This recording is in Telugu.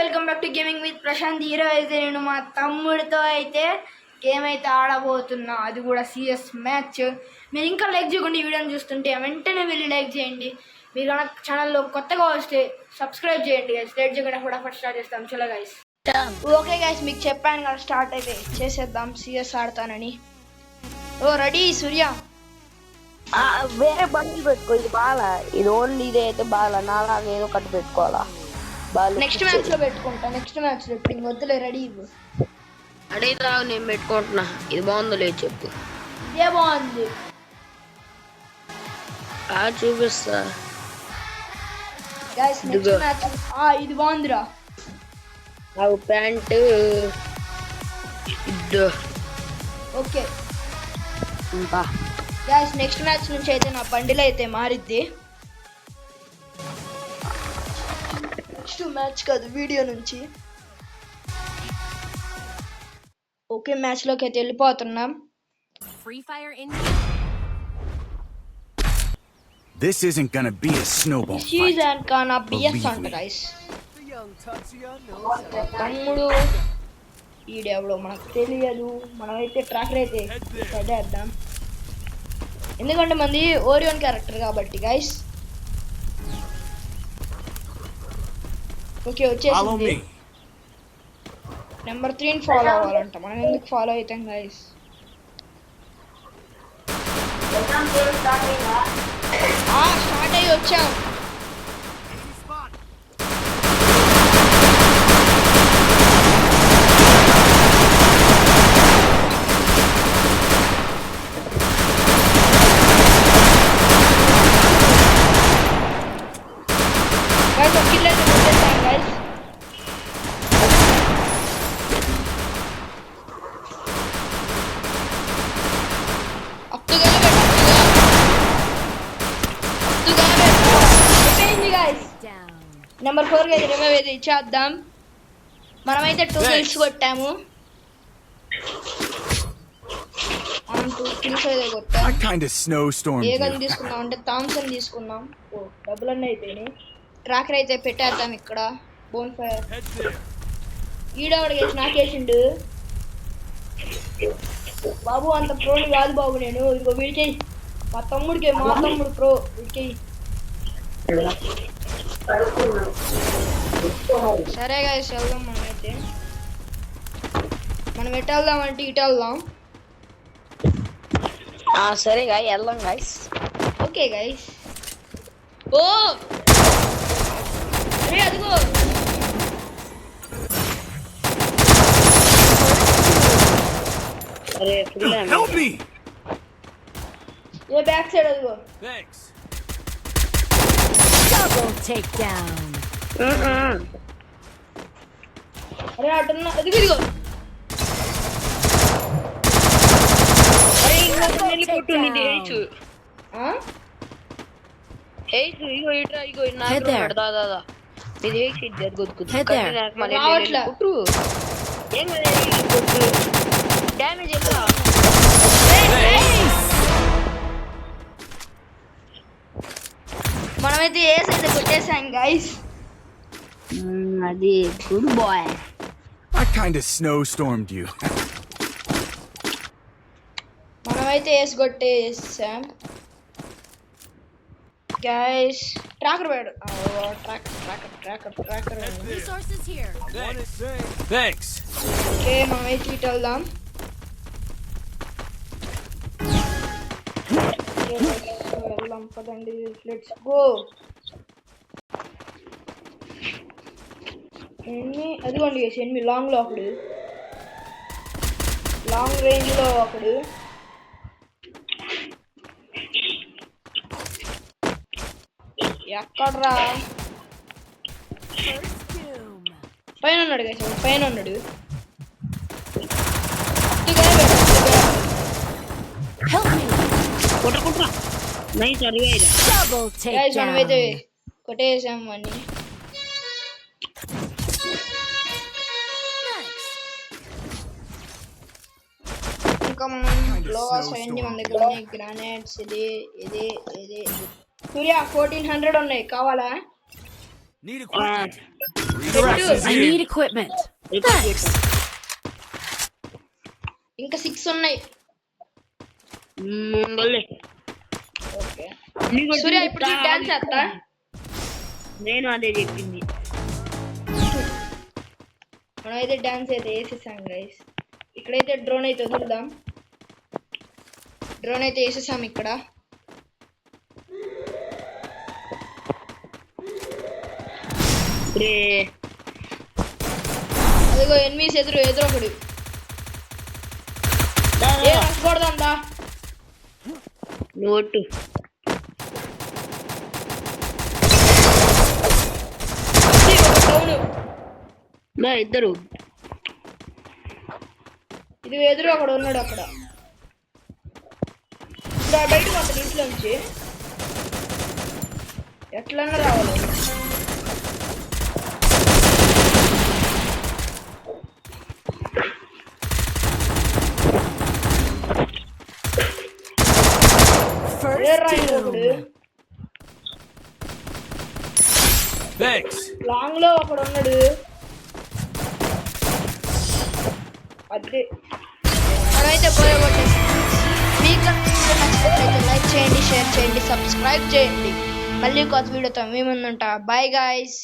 Welcome back to gaming with Prashant. ఈరోజు అయితే నేను మా తమ్ముడితో అయితే గేమ్ అయితే ఆడబోతున్నా, అది కూడా సిఎస్ మ్యాచ్. మీరు ఇంకా లైక్ చేయకుండా ఈ వీడియోని చూస్తుంటే వెంటనే వెళ్ళి లైక్ చేయండి. మీరు కనుక ఛానల్లో కొత్తగా వస్తే సబ్స్క్రైబ్ చేయండి గైస్. లేట్ చేయకుండా ఫటాఫట్ స్టార్ట్ చేస్తాం. చలో గైస్. ఓకే గైస్, మీకు చెప్పాను కదా స్టార్ట్ అయితే చేసేద్దాం. సిఎస్ ఆడతానని. ఓ రెడీ సూర్య? వేరే బండి పెట్టుకో, ఇది బాగా, ఇది ఓన్లీ ఇదే అయితే బాగా, నాలాగా ఏదో ఒకటి పెట్టుకోవాలా. నెక్స్ట్ మ్యాచ్ లో పెట్టుకుంటా. నెక్స్ట్ మ్యాచ్ లో ఇప్పుడు వద్దులే, రెడీ ఇవ్వు. అడిగిరా, నేను పెట్టుకుంటున్నా. ఇది బాగుందో లేదు చెప్పు. ఇదే బాగుంది. చూపిస్తా గైస్ నెక్స్ట్ మ్యాచ్. ఇది బాగుందిరా. Pant okay guys, next match నుంచి అయితే నా బండిలో అయితే మారిద్ది. నెక్స్ట్ మ్యాచ్ కాదు, వీడియో నుంచి. ఓకే, మ్యాచ్ లోకి అయితే వెళ్ళిపోతున్నాం. This isn't gonna be a snowball fight. Season కానా బిఎస్ అంట గైస్. తమ్ముడు ఈడెవడో మనకు తెలియదు. మనమైతే ట్రాకర్ అయితే చదివేద్దాం, ఎందుకంటే మంది ఓరియోన్ క్యారెక్టర్ కాబట్టి గైస్. ఓకే వచ్చేసింది. నెంబర్ 3 ఫాలో అవ్వాలంట. మనం ఎందుకు ఫాలో అవుతాం గైస్? స్టార్ట్ అయ్యి వచ్చాం. గైస్ ఒక కిల్ అయితే కొట్టేసాం గైస్. నెంబర్ 4 కి అయితే రివైవ్ అయితే ఇచ్చేద్దాం. మనమైతే 2 కిల్స్ కొట్టాము. మనం 2 కిల్స్ అయితే కొట్టాం. ఏ గన్ తీసుకున్నాం అంటే థామ్సన్ తీసుకున్నాం. డబ్బులన్నీ అయిపోయినాయి. ట్రాకర్ అయితే పెట్టేద్దాం ఇక్కడ. బోన్ ఫైర్ ఈడవాడికి వేసి నాకేసిండు బాబు. అంత ప్రోని కాదు బాబు నేను. ఇదిగో వీడికి మా తమ్ముడికి, మా తమ్ముడు ప్రో, వీడికి. సరే గైస్ వెళ్దాం. మనమైతే మనం ఎటు వెళ్దామంటే ఇటు వెళ్దాం. సరే గాయ వెళ్దాం గైస్. Okay guys. ఓ అరే అదిగో అరే ఏ బ్యాక్ సైడ్ అదిగో. Double takedown. అరే అటున్న అదిగో ఇదిగో. అరే ఇంకొక నెల్లి కొట్టు నీది హేచు. హేచు ఇగో ఇట్రా, ఇగో నాకు దాదా నీది హేచు ఇది గొద్దు నాకు మళ్ళీ కొట్టు. ఏం కొట్టు డ్యామేజ్ ఎలా? మనమైతే ఏస్ అయితే కొట్టేసాం గైస్. అది good boy. I kind of snowstormed you. మనమైతే ఏస్ కొట్టేసాం గైస్. ట్రాకర్ వేడు. Tracker Resources here. Thanks. Okay మనమైతే ఇటు వెళ్దాం. వెళ్దాం పదండి, లెట్స్ గో. అదిగోండి గైస్, ఎనిమిది లాంగ్ లో ఒకడు, లాంగ్ రేంజ్ లో ఒకడు. ఎక్కడ్రా? పైన ఉన్నాడు గైస్, పైన ఉన్నాడు. Double మనమైతే takedown. కొట్టేసాం అని. ఇంకా మనం గ్లోవాస్ అయ్యింది మన దగ్గర ఉన్నాయి. గ్రానైట్స్ ఇది ఇది ఇది. సూర్య 1400 ఉన్నాయి, కావాలా? Need equipment. Resources I need equipment. Thanks. ఇంకా 6 ఉన్నాయి. ఓకే సూర్య ఇప్పుడు డాన్స్ చేస్తా. నేను అదే చెప్పింది. మనమైతే డాన్స్ అయితే వేసేసాం గైస్. ఇక్కడైతే డ్రోన్ అయితే వదులుదాం. డ్రోన్ అయితే వేసేసాం ఇక్కడ. అదిగో ఎనిమిస్ ఎదురు ఒకడు. ఏ రసగొడదా నోటు ఇద్దరు ఇది ఎదురు ఒకడు ఉన్నాడు అక్కడ. ఇప్పుడు బయటకు అతని ఇంట్లోంచి ఎట్లన్నా రావాలి. లాంగ్ లో ఒకడు ఉన్నాడు. అదే మనమైతే పోయగొట్టేసి మీకు నచ్చినట్లయితే లైక్ చేయండి, షేర్ చేయండి, సబ్స్క్రైబ్ చేయండి. మళ్ళీ కొత్త వీడియోతో మీ ముందుంటా. Bye guys.